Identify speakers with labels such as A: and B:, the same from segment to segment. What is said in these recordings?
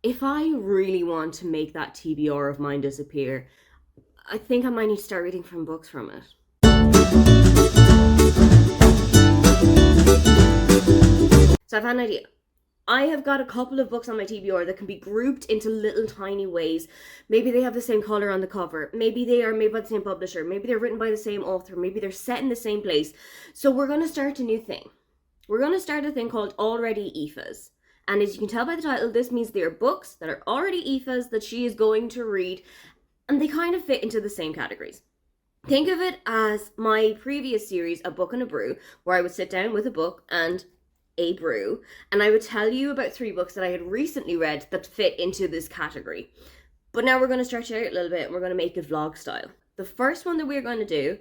A: if I really want to make that TBR of mine disappear, I think I might need to start reading from books from it. So I've had an idea. I have got a couple of books on my TBR that can be grouped into little tiny ways. Maybe they have the same color on the cover. Maybe they are made by the same publisher. Maybe they're written by the same author. Maybe they're set in the same place. So we're going to start a new thing. We're going to start a thing called Already Aoife's. And as you can tell by the title, this means they are books that are already Aoife's that she is going to read. And they kind of fit into the same categories. Think of it as my previous series, A Book and a Brew, where I would sit down with a book and a brew, and I would tell you about 3 books that I had recently read that fit into this category. But now we're going to stretch it out a little bit and we're going to make it vlog style. The first one that we're going to do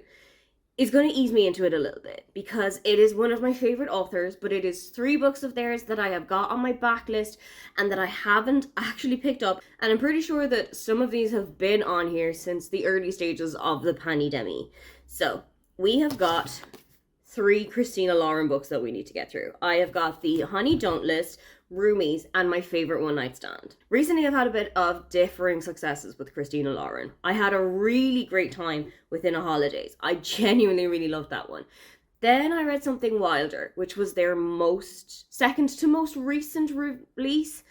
A: is going to ease me into it a little bit because it is one of my favorite authors, but it is 3 books of theirs that I have got on my backlist and that I haven't actually picked up. And I'm pretty sure that some of these have been on here since the early stages of the pandemic. So we have got 3 Christina Lauren books that we need to get through. I have got the Honey Don't List, Roomies, and my favorite One Night Stand. Recently, I've had a bit of differing successes with Christina Lauren. I had a really great time within a Holidays. I genuinely really loved that one. Then I read Something Wilder, which was their second to most recent release.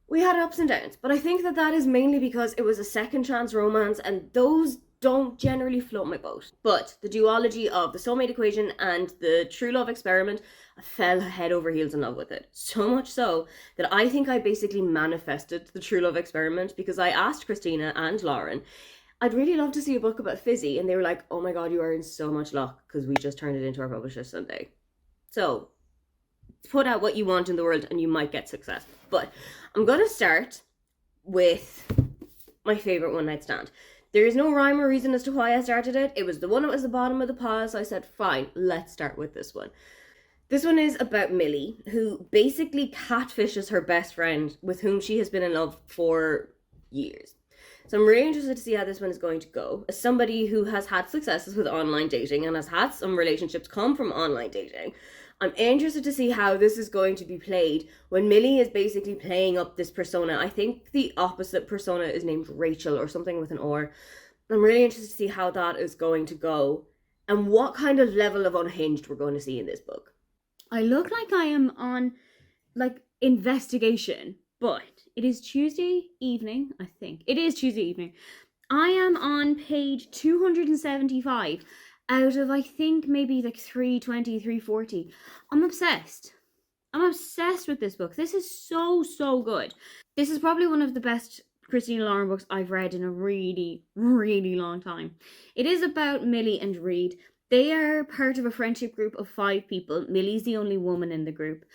A: We had ups and downs, but I think that is mainly because it was a second chance romance, and those don't generally float my boat. But the duology of The Soulmate Equation and The True Love Experiment, I fell head over heels in love with it. So much so that I think I basically manifested The True Love Experiment because I asked Christina and Lauren, I'd really love to see a book about Fizzy, and they were like, oh my god, you are in so much luck because we just turned it into our publisher Sunday. So put out what you want in the world and you might get success. But I'm going to start with my favorite One Night Stand. There is no rhyme or reason as to why I started it. It was the one that was the bottom of the pile, so I said, fine, let's start with this one. This one is about Millie, who basically catfishes her best friend with whom she has been in love for years. So I'm really interested to see how this one is going to go. As somebody who has had successes with online dating and has had some relationships come from online dating, I'm interested to see how this is going to be played when Millie is basically playing up this persona. I think the opposite persona is named Rachel or something with an R. I'm really interested to see how that is going to go and what kind of level of unhinged we're going to see in this book. I look like I am on investigation, but it is Tuesday evening, I think. It is Tuesday evening. I am on page 275 out of, I think, maybe 320, 340. I'm obsessed. I'm obsessed with this book. This is so, so good. This is probably one of the best Christina Lauren books I've read in a really, really long time. It is about Millie and Reed. They are part of a friendship group of 5 people. Millie's the only woman in the group.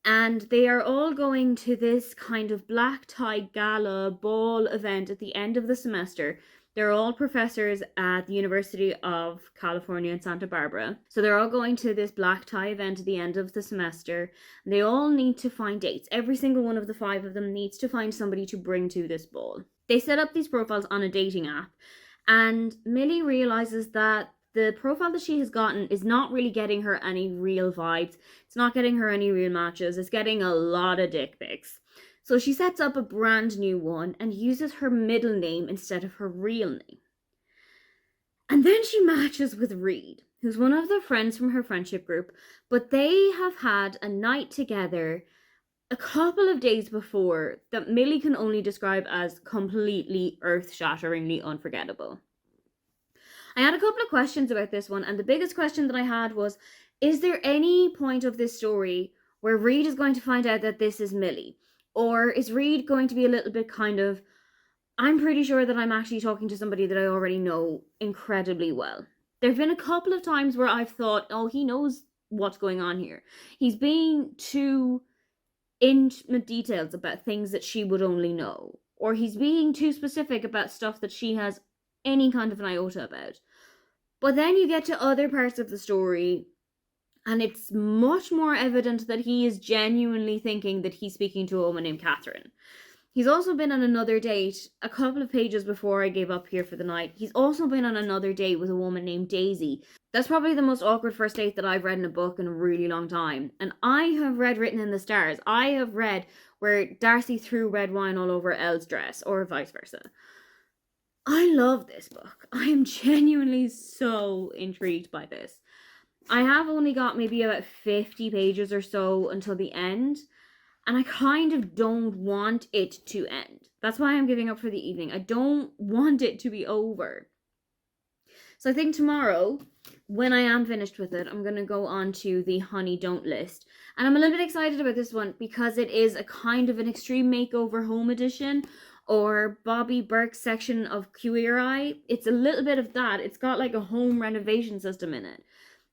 A: And they are all going to this kind of black tie gala ball event at the end of the semester. They're all professors at the University of California in Santa Barbara. So they're all going to this black tie event at the end of the semester. They all need to find dates. Every single one of the 5 of them needs to find somebody to bring to this ball. They set up these profiles on a dating app. And Millie realizes that the profile that she has gotten is not really getting her any real vibes. It's not getting her any real matches. It's getting a lot of dick pics. So she sets up a brand new one and uses her middle name instead of her real name. And then she matches with Reed, who's one of the friends from her friendship group, but they have had a night together a couple of days before that Millie can only describe as completely earth-shatteringly unforgettable. I had a couple of questions about this one, and the biggest question that I had was, is there any point of this story where Reed is going to find out that this is Millie? Or is Reed going to be a little bit kind of, I'm pretty sure that I'm actually talking to somebody that I already know incredibly well. There have been a couple of times where I've thought, oh, he knows what's going on here. He's being too intimate details about things that she would only know. Or he's being too specific about stuff that she has any kind of an iota about. But then you get to other parts of the story and it's much more evident that he is genuinely thinking that he's speaking to a woman named Catherine. He's also been on another date a couple of pages before I gave up here for the night. He's also been on another date with a woman named Daisy. That's probably the most awkward first date that I've read in a book in a really long time. And I have read Written in the Stars. I have read
B: where Darcy threw red wine all over Elle's dress, or vice versa. I love this book. I am genuinely so intrigued by this. I have only got maybe about 50 pages or so until the end, and I kind of don't want it to end. That's why I'm giving up for the evening. I don't want it to be over. So I think tomorrow, when I am finished with it, I'm going to go on to the Honey Don't list. And I'm a little bit excited about this one because it is a kind of an extreme makeover home edition, or Bobby Burke's section of Queer Eye. It's a little bit of that. It's got like a home renovation system in it.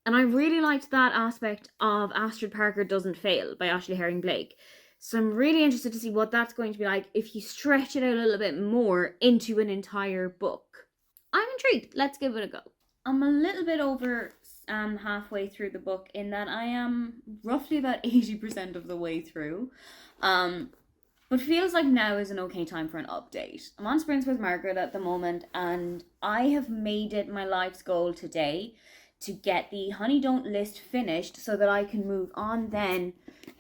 B: And I really liked that aspect of Astrid Parker Doesn't Fail by Ashley Herring Blake. So I'm really interested to see what that's going to be like if you stretch it out a little bit more into an entire book. I'm intrigued. Let's give it a go. I'm a little bit over halfway through the book, in that I am roughly about 80% of the way through. But feels like now is an okay time for an update. I'm on sprints with Margaret at the moment, and I have made it my life's goal today to get the Honey Don't list finished so that I can move on then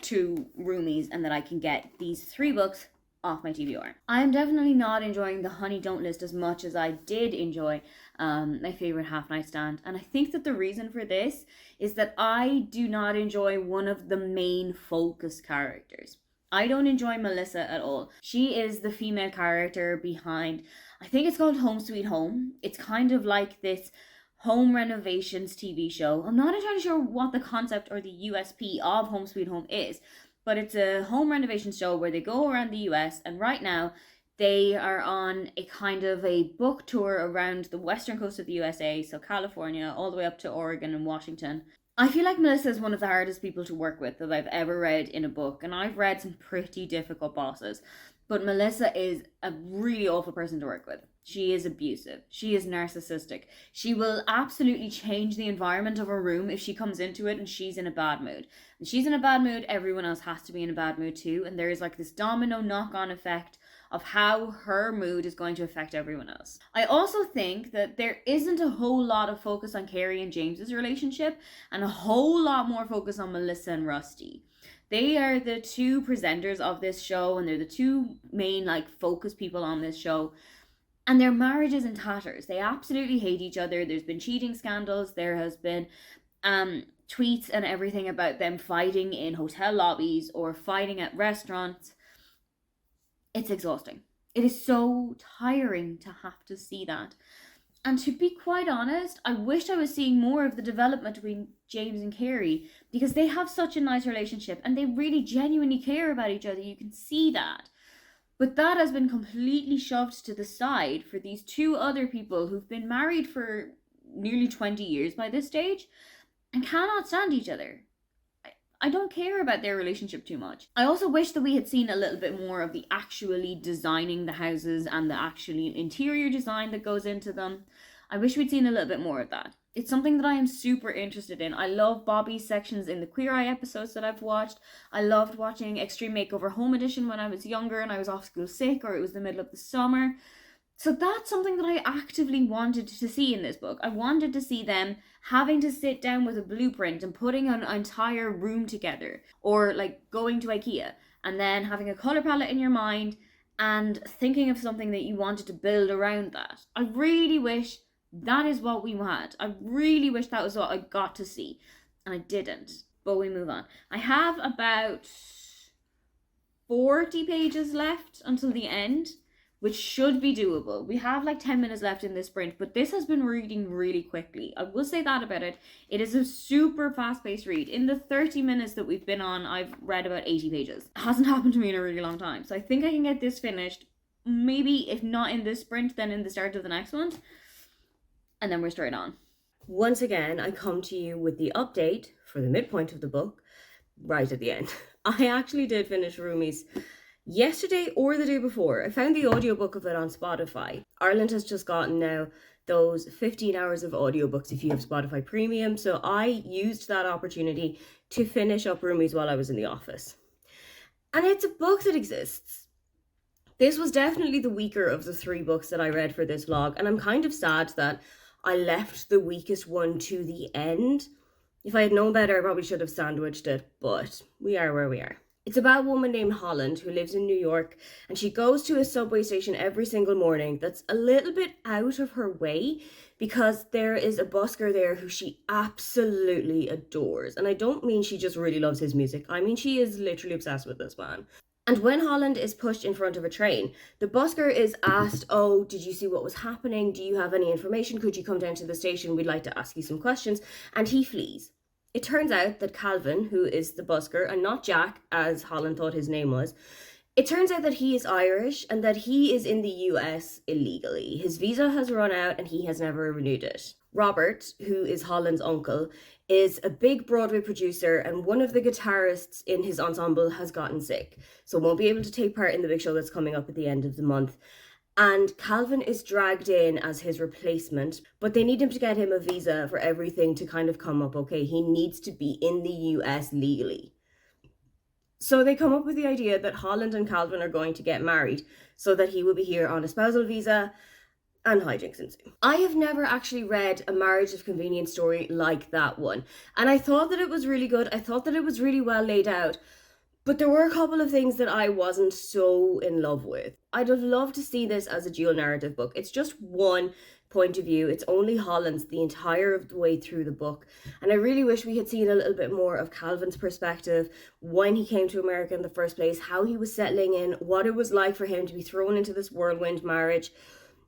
B: to Roomies, and that I can get these 3 books off my TBR. I'm definitely not enjoying the Honey Don't list as much as I did enjoy my favorite Half Night Stand, and I think that the reason for this is that I do not enjoy one of the main focus characters. I don't enjoy Melissa at all. She is the female character behind, I think it's called Home Sweet Home. It's kind of like this home renovations TV show. I'm not entirely sure what the concept or the USP of Home Sweet Home is, but it's a home renovation show where they go around the US, and right now they are on a kind of a book tour around the western coast of the USA, so California, all the way up to Oregon and Washington. I feel like Melissa is one of the hardest people to work with that I've ever read in a book, and I've read some pretty difficult bosses, but Melissa is a really awful person to work with. She is abusive. She is narcissistic. She will absolutely change the environment of a room if she comes into it and she's in a bad mood. And she's in a bad mood, everyone else has to be in a bad mood too, and there is like this domino knock-on effect of how her mood is going to affect everyone else. I also think that there isn't a whole lot of focus on Carrie and James's relationship, and a whole lot more focus on Melissa and Rusty. They are the 2 presenters of this show, and they're the 2 main like focus people on this show. And their marriage is in tatters. They absolutely hate each other. There's been cheating scandals. There has been tweets and everything about them fighting in hotel lobbies or fighting at restaurants. It's exhausting. It is so tiring to have to see that. And to be quite honest, I wish I was seeing more of the development between James and Carrie, because they have such a nice relationship and they really genuinely care about each other. You can see that. But that has been completely shoved to the side for these 2 other people who've been married for nearly 20 years by this stage and cannot stand each other. I don't care about their relationship too much. I also wish that we had seen a little bit more of the actually designing the houses and the actually interior design that goes into them. I wish we'd seen a little bit more of that. It's something that I am super interested in. I love Bobby's sections in the Queer Eye episodes that I've watched. I loved watching Extreme Makeover Home Edition when I was younger and I was off school sick, or it was the middle of the summer. So that's something that I actively wanted to see in this book. I wanted to see them having to sit down with a blueprint and putting an entire room together, or like going to IKEA and then having a color palette in your mind and thinking of something that you wanted to build around that. I really wish that is what we had. I really wish that was what I got to see, and I didn't. But we move on. I have about 40 pages left until the end, which should be doable. We have like 10 minutes left in this sprint, but this has been reading really quickly. I will say that about it. It is a super fast-paced read. In the 30 minutes that we've been on, I've read about 80 pages. It hasn't happened to me in a really long time. So I think I can get this finished, maybe if not in this sprint, then in the start of the next one. And then we're straight on.
A: Once again, I come to you with the update for the midpoint of the book right at the end. I actually did finish Roomies yesterday or the day before. I found the audiobook of it on Spotify. Ireland has just gotten now those 15 hours of audiobooks if you have Spotify Premium, so I used that opportunity to finish up Roomies while I was in the office. And it's a book that exists. This was definitely the weaker of the 3 books that I read for this vlog, and I'm kind of sad that I left the weakest one to the end. If I had known better, I probably should have sandwiched it, but we are where we are. It's about a woman named Holland who lives in New York, and she goes to a subway station every single morning that's a little bit out of her way because there is a busker there who she absolutely adores. And I don't mean she just really loves his music, I mean she is literally obsessed with this man. And when Holland is pushed in front of a train, the busker is asked, "Oh, did you see what was happening? Do you have any information? Could you come down to the station? We'd like to ask you some questions." And he flees. It turns out that Calvin, who is the busker, and not Jack, as Holland thought his name was, it turns out that he is Irish and that he is in the US illegally. His visa has run out and he has never renewed it. Robert, who is Holland's uncle, is a big Broadway producer, and one of the guitarists in his ensemble has gotten sick, so won't be able to take part in the big show that's coming up at the end of the month. And Calvin is dragged in as his replacement, but they need him to get him a visa for everything to kind of come up okay. He needs to be in the US legally. So they come up with the idea that Holland and Calvin are going to get married so that he will be here on a spousal visa, and hijinks ensue. I have never actually read a marriage of convenience story like that one, and I thought that it was really good. I thought that it was really well laid out, but there were a couple of things that I wasn't so in love with. I'd have loved to see this as a dual narrative book. It's just one point of view. It's only Holland's the entire way through the book, and I really wish we had seen a little bit more of Calvin's perspective when he came to America in the first place, how he was settling in, what it was like for him to be thrown into this whirlwind marriage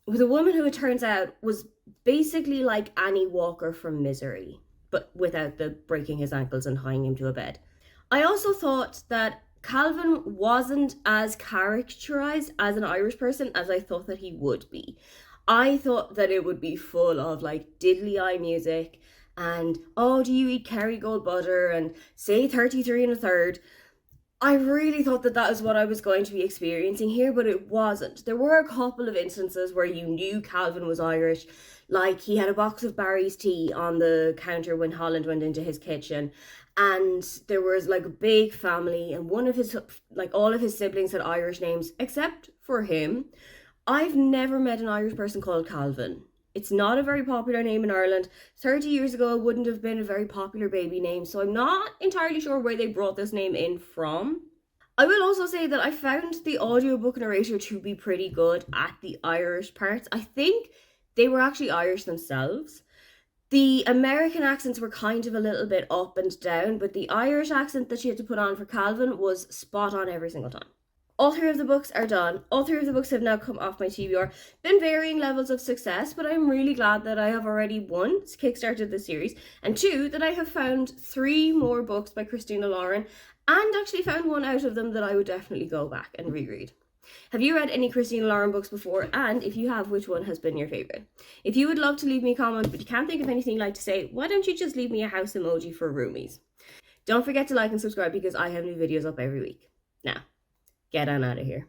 A: with a woman who, it turns out, was basically like Annie Walker from Misery, but without the breaking his ankles and tying him to a bed. I also thought that Calvin wasn't as characterized as an Irish person as I thought that he would be. I thought that it would be full of like diddly eye music and, "Oh, do you eat Kerrygold butter?" and "say 33 and a third." I really thought that that is what I was going to be experiencing here, but it wasn't. There were a couple of instances where you knew Calvin was Irish, like he had a box of Barry's tea on the counter when Holland went into his kitchen, and there was like a big family, and one of his, like all of his siblings had Irish names, except for him. I've never met an Irish person called Calvin. It's not a very popular name in Ireland. 30 years ago, it wouldn't have been a very popular baby name, so I'm not entirely sure where they brought this name in from. I will also say that I found the audiobook narrator to be pretty good at the Irish parts. I think they were actually Irish themselves. The American accents were kind of a little bit up and down, but the Irish accent that she had to put on for Calvin was spot on every single time. All three of the books are done. All three of the books have now come off my TBR. Been varying levels of success, but I'm really glad that I have already, one, kickstarted the series, and two, that I have found 3 more books by Christina Lauren, and actually found one out of them that I would definitely go back and reread. Have you read any Christina Lauren books before? And if you have, which one has been your favourite? If you would love to leave me a comment, but you can't think of anything you'd like to say, why don't you just leave me a house emoji for roomies? Don't forget to like and subscribe because I have new videos up every week. Now, get on out of here.